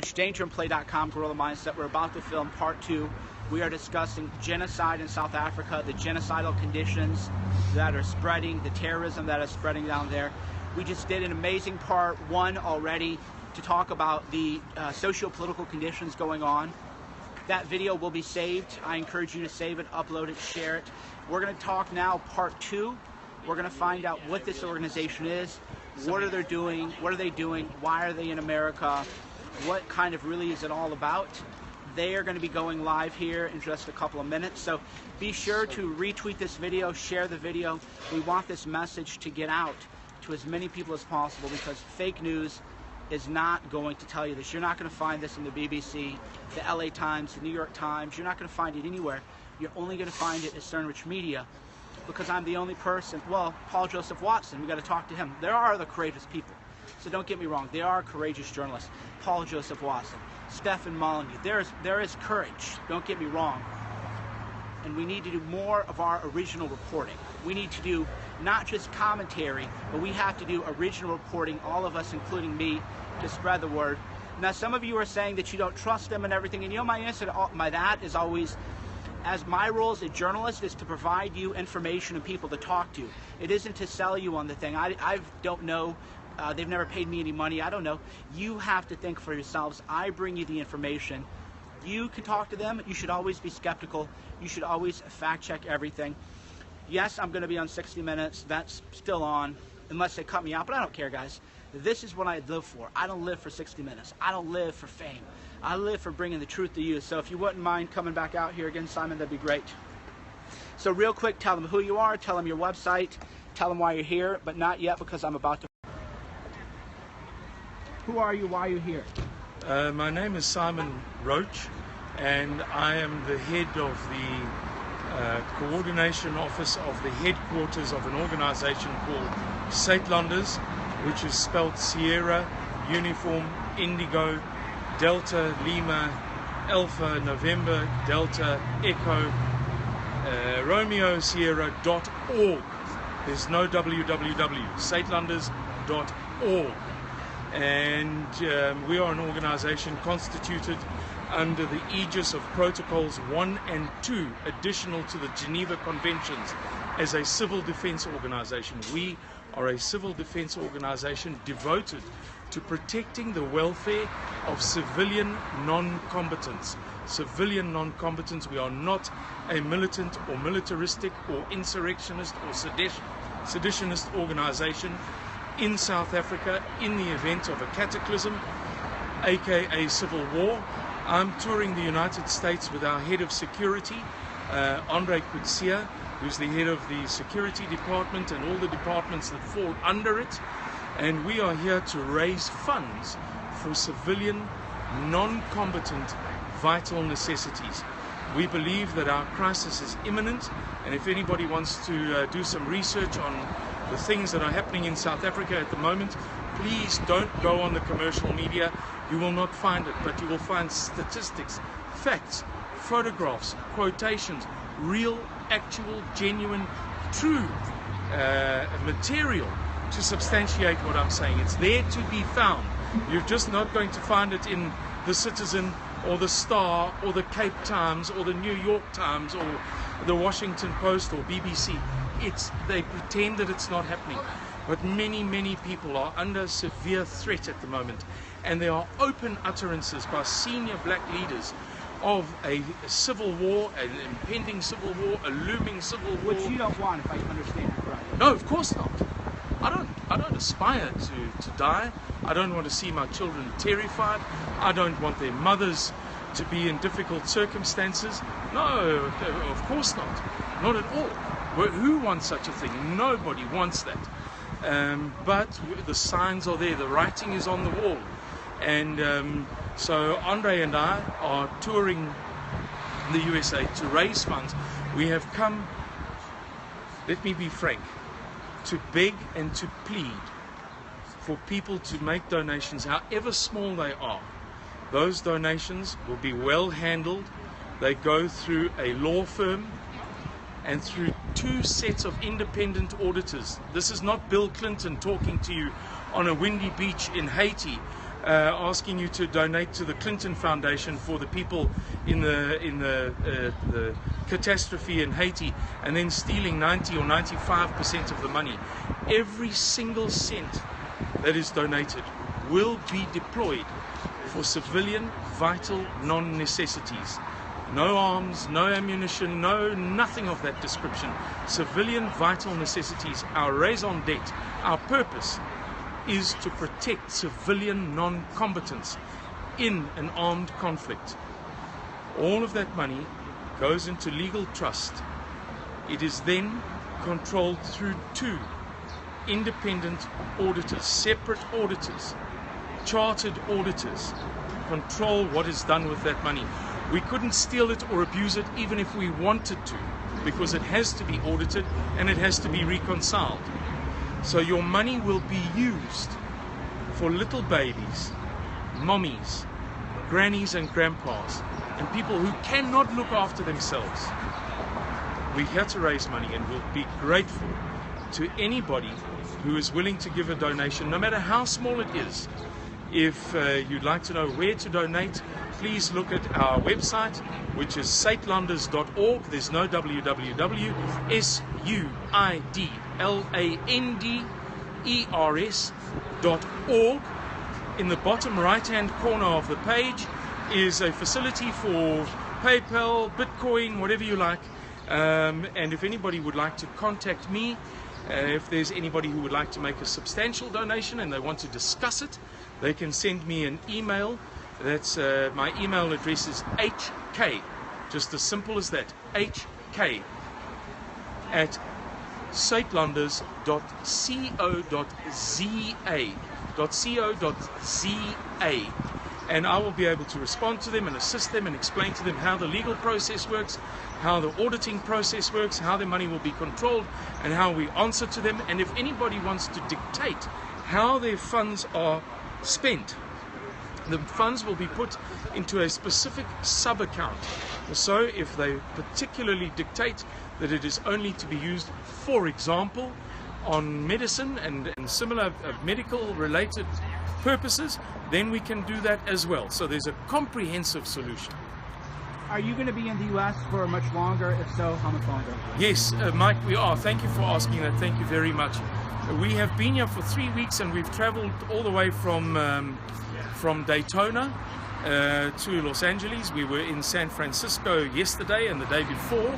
DangerandPlay.com, Guerrilla Mindset. We're about to film part 2. We are discussing genocide in South Africa, the genocidal conditions that are spreading, the terrorism that is spreading down there. We just did an amazing part 1 already to talk about the socio-political conditions going on. That video will be saved. I encourage you to save it, upload it, share it. We're going to talk now part 2. We're going to find out what this organization is, what are they doing, why are they in America, what kind of really is it all about. They are going to be going live here in just a couple of minutes, so be sure to retweet this video, share the video. We want this message to get out to as many people as possible, because fake news is not going to tell you this. You're not going to find this in the BBC, the LA Times, the New York Times. You're not going to find it anywhere. You're only going to find it at Cernovich Media, because I'm the only person. Well, Paul Joseph Watson, we got to talk to him. There are other courageous people, so don't get me wrong. There are courageous journalists. Paul Joseph Watson, Stephen Molyneux. There is courage. Don't get me wrong. And we need to do more of our original reporting. We need to do not just commentary, but we have to do original reporting, all of us, including me, to spread the word. Now, some of you are saying that you don't trust them and everything, and you know my answer to that is always, as my role as a journalist is to provide you information and people to talk to. It isn't to sell you on the thing. I don't know. They've never paid me any money. I don't know. You have to think for yourselves. I bring you the information. You can talk to them. You should always be skeptical. You should always fact check everything. Yes, I'm going to be on 60 Minutes. That's still on, unless they cut me out, but I don't care, guys. This is what I live for. I don't live for 60 Minutes. I don't live for fame. I live for bringing the truth to you. So if you wouldn't mind coming back out here again, Simon, that'd be great. So real quick, tell them who you are, tell them your website, tell them why you're here, but not yet, because I'm about to. Who are you? Why are you here? My name is Simon Roach, and I am the head of the coordination office of the headquarters of an organization called Suidlanders, which is spelled Sierra, Uniform, Indigo, Delta, Lima, Alpha, November, Delta, Echo, Romeo, Sierra.org. There's no www, Suidlanders.org. And we are an organization constituted under the aegis of Protocols 1 and 2, additional to the Geneva Conventions, as a civil defense organization. We are a civil defense organization devoted to protecting the welfare of civilian non-combatants. Civilian non-combatants. We are not a militant or militaristic or insurrectionist or seditionist organization in South Africa in the event of a cataclysm, aka civil war. I'm touring the United States with our head of security, Andre Kutsia, who's the head of the security department and all the departments that fall under it. And we are here to raise funds for civilian, non-combatant, vital necessities. We believe that our crisis is imminent, and if anybody wants to do some research on the things that are happening in South Africa at the moment, please don't go on the commercial media. You will not find it, but you will find statistics, facts, photographs, quotations, real, actual, genuine, true material to substantiate what I'm saying. It's there to be found. You're just not going to find it in the Citizen or the Star or the Cape Times or the New York Times or the Washington Post or BBC. They pretend that it's not happening. But many people are under severe threat at the moment, and there are open utterances by senior black leaders of a civil war, an impending civil war, a looming civil war. Which you don't want, if I understand you correctly. No, of course not. I don't aspire to die. I don't want to see my children terrified. I don't want their mothers to be in difficult circumstances. No, of course not. Not at all. Who wants such a thing? Nobody wants that. But the signs are there. The writing is on the wall. And so Andre and I are touring the USA to raise funds. We have come, let me be frank, to beg and to plead for people to make donations, however small they are. Those donations will be well handled. They go through a law firm and through 2 sets of independent auditors. This is not Bill Clinton talking to you on a windy beach in Haiti asking you to donate to the Clinton Foundation for the people in the catastrophe in Haiti, and then stealing 90 or 95% of the money. Every single cent that is donated will be deployed for civilian vital non-necessities. No arms, no ammunition, nothing of that description. Civilian vital necessities. Our raison d'etre, our purpose is to protect civilian non-combatants in an armed conflict. All of that money goes into legal trust. It is then controlled through 2 independent auditors, separate auditors, chartered auditors, control what is done with that money. We couldn't steal it or abuse it even if we wanted to, because it has to be audited and it has to be reconciled. So your money will be used for little babies, mommies, grannies and grandpas, and people who cannot look after themselves. We're here to raise money, and we'll be grateful to anybody who is willing to give a donation, no matter how small it is. If you'd like to know where to donate, please look at our website, which is suidlanders.org. There's no www. suidlanders.org. In the bottom right-hand corner of the page is a facility for PayPal, Bitcoin, whatever you like. And if anybody would like to contact me, if there's anybody who would like to make a substantial donation and they want to discuss it, they can send me an email. That's my email address is hk, just as simple as that, hk at suidlanders.co.za, and I will be able to respond to them and assist them and explain to them how the legal process works, how the auditing process works, how their money will be controlled, and how we answer to them. And if anybody wants to dictate how their funds are spent, the funds will be put into a specific sub-account. So if they particularly dictate that it is only to be used, for example, on medicine and similar medical related purposes, then we can do that as well. So there's a comprehensive solution. Are you going to be in the U.S. for much longer? If so, how much longer? Yes, Mike, we are. Thank you for asking that. Thank you very much. We have been here for 3 weeks, and we've traveled all the way from Daytona to Los Angeles. We were in San Francisco yesterday and the day before,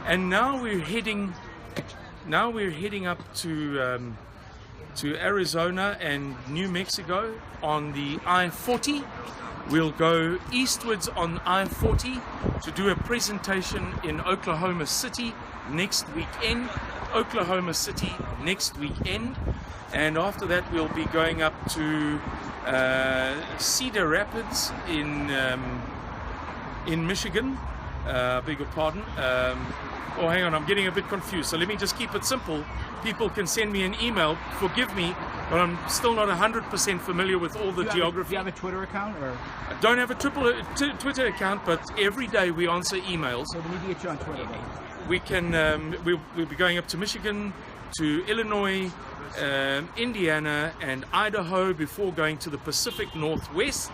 and now we're heading up to Arizona and New Mexico on the I-40. We'll go eastwards on I-40 to do a presentation in Oklahoma City next weekend. And after that we'll be going up to Cedar Rapids in Michigan. Beg your pardon. Oh, hang on, I'm getting a bit confused. So let me just keep it simple. People can send me an email. Forgive me, but I'm still not 100% familiar with all the geography. Do you have a Twitter account? Or? I don't have a Twitter account, but every day we answer emails. So we need to get you on Twitter. We can. We'll be going up to Michigan, to Illinois, Indiana, and Idaho before going to the Pacific Northwest.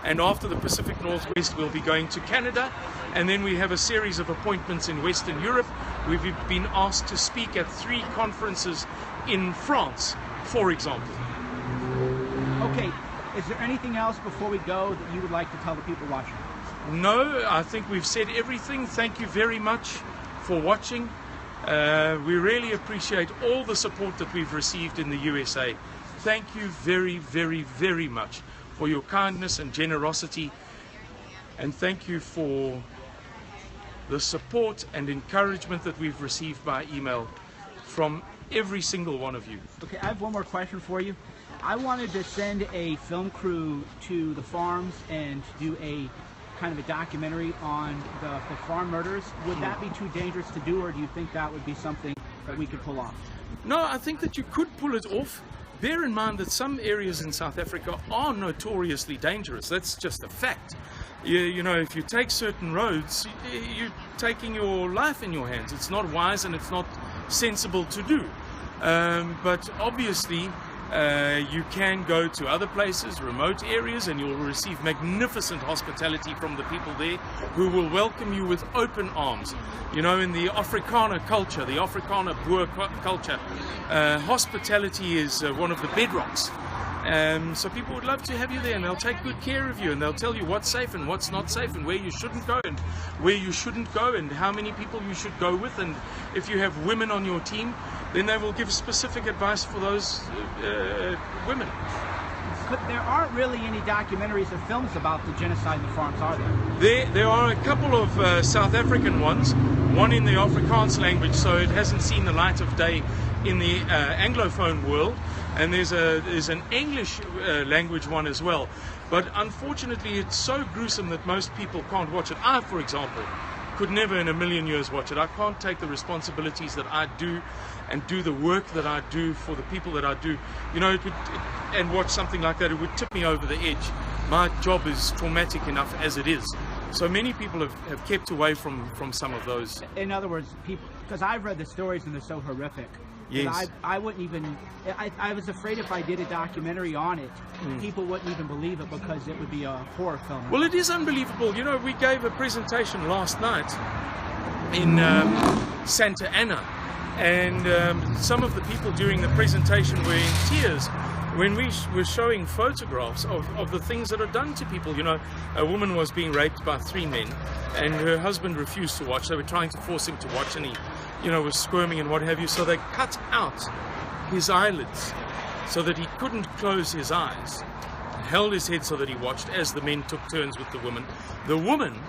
And after the Pacific Northwest, we'll be going to Canada. And then we have a series of appointments in Western Europe. We've been asked to speak at 3 conferences in France, for example. Okay, is there anything else before we go that you would like to tell the people watching? No, I think we've said everything. Thank you very much for watching. We really appreciate all the support that we've received in the USA. Thank you very, very, very much for your kindness and generosity, and thank you for the support and encouragement that we've received by email from every single one of you. Okay, I have one more question for you. I wanted to send a film crew to the farms and do a kind of a documentary on the farm murders. Would that be too dangerous to do, or do you think that would be something that we could pull off? No, I think that you could pull it off. Bear in mind that some areas in South Africa are notoriously dangerous. That's just a fact. You know, if you take certain roads, you're taking your life in your hands. It's not wise and it's not sensible to do. But obviously, You can go to other places, remote areas, and you'll receive magnificent hospitality from the people there who will welcome you with open arms. You know, in the Afrikaner culture, the Afrikaner Boer culture, hospitality is one of the bedrocks. So people would love to have you there, and they'll take good care of you, and they'll tell you what's safe and what's not safe, and where you shouldn't go and where you shouldn't go, and how many people you should go with. And if you have women on your team, then they will give specific advice for those women. But there aren't really any documentaries or films about the genocide in the farms, are there? There are a couple of South African ones, one in the Afrikaans language, so it hasn't seen the light of day in the Anglophone world, and there's an English language one as well. But unfortunately, it's so gruesome that most people can't watch it. I, for example, could never in a million years watch it. I can't take the responsibilities that I do and do the work that I do for the people that I do. You know, and watch something like that, it would tip me over the edge. My job is traumatic enough as it is. So many people have kept away from some of those. In other words, people, because I've read the stories and they're so horrific. Yes. I wouldn't even, I was afraid if I did a documentary on it, people wouldn't even believe it because it would be a horror film. Well, it is unbelievable. You know, we gave a presentation last night in Santa Ana, and some of the people during the presentation were in tears when we were showing photographs of the things that are done to people. You know, a woman was being raped by 3 men, and her husband refused to watch. They were trying to force him to watch, and he, you know, was squirming and what have you. So they cut out his eyelids so that he couldn't close his eyes, held his head so that he watched as the men took turns with the woman. The woman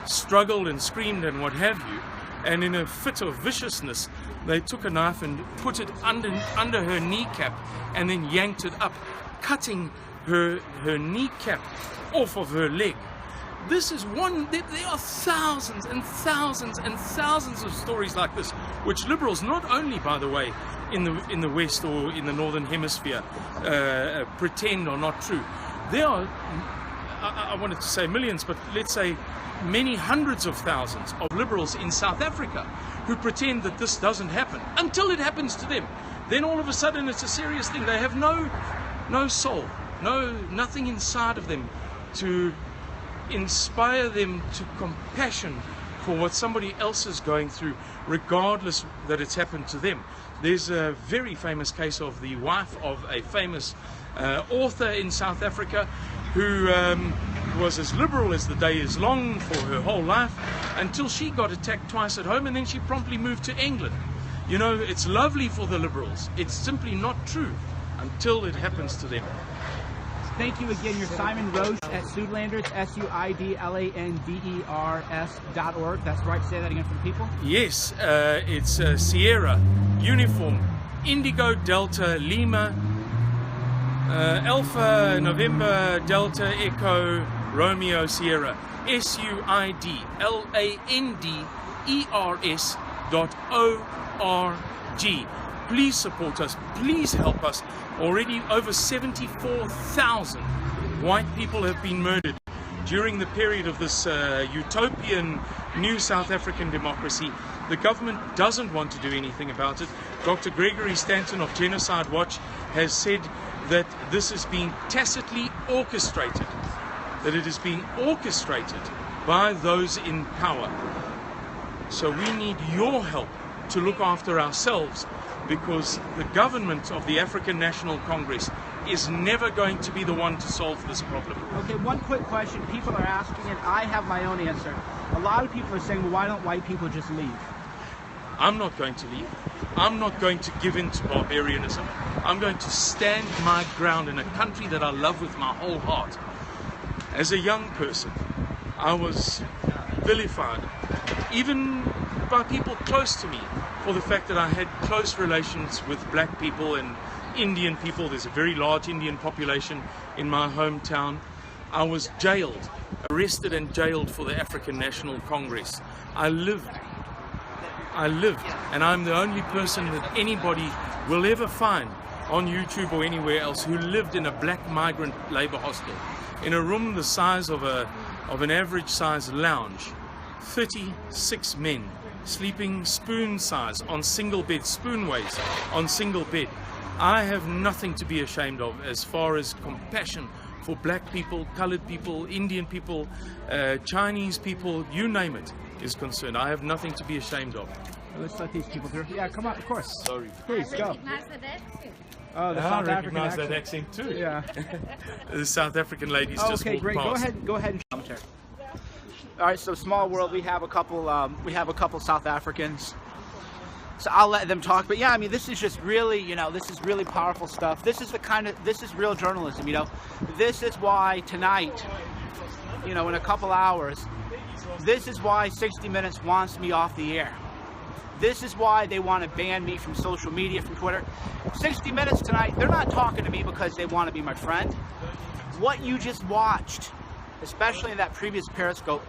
struggled and screamed and what have you, and in a fit of viciousness, they took a knife and put it under her kneecap and then yanked it up, cutting her kneecap off of her leg. This is one, there are thousands and thousands and thousands of stories like this, which liberals, not only, by the way, in the West or in the Northern Hemisphere, pretend are not true. There are, I wanted to say millions, but let's say many hundreds of thousands of liberals in South Africa who pretend that this doesn't happen until it happens to them. Then all of a sudden it's a serious thing. They have no soul, nothing inside of them to inspire them to compassion for what somebody else is going through, regardless that it's happened to them. There's a very famous case of the wife of a famous author in South Africa who was as liberal as the day is long for her whole life until she got attacked twice at home, and then she promptly moved to England. You know, it's lovely for the liberals. It's simply not true until it happens to them. Thank you again. You're Simon Roche at Suidlanders, SUIDLANDERS.org. That's right. Say that again for the people. Yes, it's Sierra, Uniform, Indigo, Delta, Lima, Alpha, November, Delta, Echo, Romeo, Sierra, SUIDLANDERS.org. Please support us. Please help us. Already over 74,000 white people have been murdered during the period of this utopian new South African democracy. The government doesn't want to do anything about it. Dr. Gregory Stanton of Genocide Watch has said that this is being tacitly orchestrated, that it is being orchestrated by those in power. So we need your help to look after ourselves, because the government of the African National Congress is never going to be the one to solve this problem. Okay, one quick question. People are asking, and I have my own answer. A lot of people are saying, well, why don't white people just leave? I'm not going to leave. I'm not going to give in to barbarianism. I'm going to stand my ground in a country that I love with my whole heart. As a young person, I was vilified, even by people close to me, for the fact that I had close relations with black people and Indian people. There's a very large Indian population in my hometown. I was jailed, arrested and jailed for the African National Congress. I lived, and I'm the only person that anybody will ever find on YouTube or anywhere else who lived in a black migrant labor hostel, in a room the size of an average size lounge, 36 men sleeping spoon size on single bed, spoonways on single bed. I have nothing to be ashamed of as far as compassion for black people, colored people, Indian people, Chinese people, you name it, is concerned. I have nothing to be ashamed of. Let's let these people through. Yeah, come on, of course. Sorry. Please, go. Recognize that accent. Oh, the I South African recognize accent. that accent too. Yeah. The South African ladies just Okay, walked great. past. Go ahead and commentary. All right, so small world. We have a couple South Africans. So I'll let them talk. But yeah, I mean, this is just really, this is really powerful stuff. This is real journalism. This is why tonight, in a couple hours, this is why 60 Minutes wants me off the air. This is why they want to ban me from social media, from Twitter. 60 Minutes tonight, they're not talking to me because they want to be my friend. What you just watched, especially in that previous Periscope,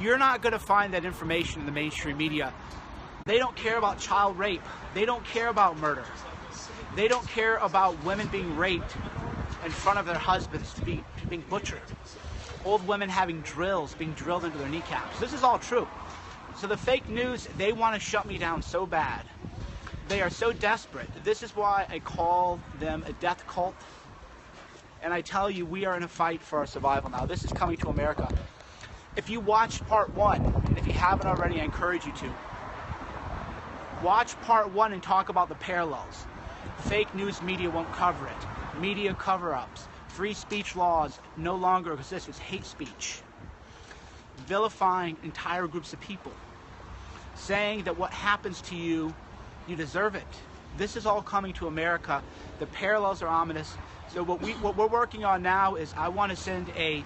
you're not going to find that information in the mainstream media. They don't care about child rape. They don't care about murder. They don't care about women being raped in front of their husbands, being butchered. Old women having drills being drilled into their kneecaps. This is all true. So the fake news, they want to shut me down so bad. They are so desperate. This is why I call them a death cult. And I tell you, we are in a fight for our survival now. This is coming to America. If you watched part 1, and if you haven't already, I encourage you to. Watch part 1 and talk about the parallels. Fake news media won't cover it. Media cover-ups. Free speech laws no longer exist. It's hate speech. Vilifying entire groups of people. Saying that what happens to you, you deserve it. This is all coming to America. The parallels are ominous. So what we're working on now is I want to send a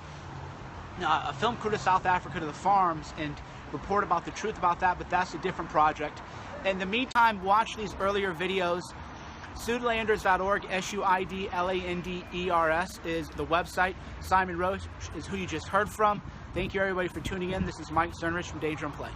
film crew to South Africa, to the farms, and report about the truth about that, but that's a different project. In the meantime, watch these earlier videos. Suidlanders.org, SUIDLANDERS is the website. Simon Roach is who you just heard from. Thank you everybody for tuning in. This is Mike Cernovich from Danger and Play.